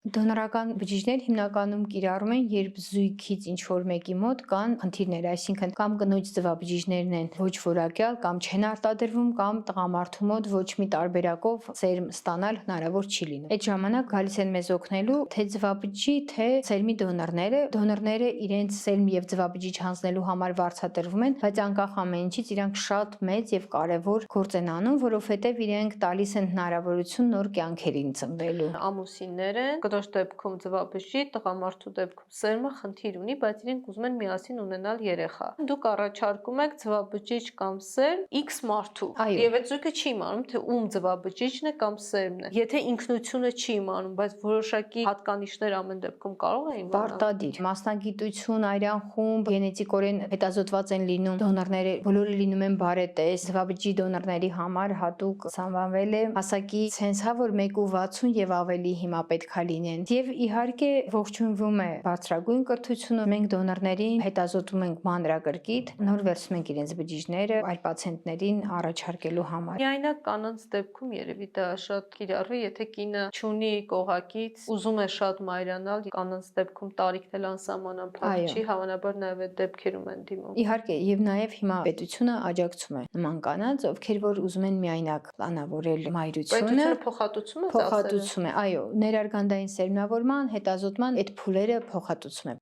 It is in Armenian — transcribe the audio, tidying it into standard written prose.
Դոնորական բջիջներ հիմնականում կիրառում են, երբ զույգից ինչ-որ մեկի մոտ կան խնդիրներ, այսինքն կամ կնոջ ձվաբջիջներն են ոչ որակյալ, կամ չեն արտադրվում, կամ տղամարդու մոտ ոչ մի տարբերակով սերմ ստանալ հնարավոր չի լինում։ Այդ ժամանակ գալիս են մեզ օգնելու թե ձվաբջիջի, թե սերմի դոնորները։ Դոնորները իրենց սերմ եւ ձվաբջիջ հանձնելու համար վարձատրվում են, բայց անկախ ամեն ինչից իրանք շատ մեծ եւ կարեւոր գործ են անում, որովհետեւ իրենք տալիս են հնարավորություն նոր կյանքերին ծնվելու։ Ամուսիններ են, կնոջ դեպքում ձվաբջիջ, տղամարդու դեպքում սերմը խնդիր ունի, բայց իրենք ուզում են միասին ունենալ երեխա։ Դուք առաջարկում եք ձվաբջիջ կամ սերմ X մարդու, եւ այդ զույգը չի իմանում, թե ում ձվաբջիջն է կամ սերմն է։ Եթե ինքնությունը չի իմանում, բայց որոշակի հատկանիշներ ամեն դեպքում կարող է իմանալ։ Պարտադիր մասնագիտություն, արյան խումբ, գենետիկորեն հետազոտված են լինում դոնորները, բոլորը լինում են բարետես, ձվաբջիջի դոնորների համար հատուկ սահմանվել է հասակի ցենզը, որ 1.60 եւ ավելի հիմա պետքա լինեն։ Եվ իհարկե ողջունվում է բարձրագույն կրթությունը, մենք դոնորներին հետազոտում ենք մանրակրկիտ, նոր վերցնում ենք իրենց բջիջները այլ պացիենտներին առաջարկելու համար։ Միայնակ կանանց դեպքում երևի դա շատ կիրառվի, եթե կինը չունի կողակից, ուզում է շատ մայրանալ, կանանց դեպքում տարիքն էլ անսահմանափակ չի, հավանաբար նաև այդ դեպքերում են դիմում։ Իհարկե, եւ նաեւ հիմա պետությունը աջակցում է նման կանանց, ովքեր որ ուզում են միայնակ պլանավորել մայրությունը։ Պետությունը փոխհատուցում է, փոխհատուցում է, այո, ներարգանդային սերմնավորման, հետազոտման այդ փուլերը փոխհատուցում է։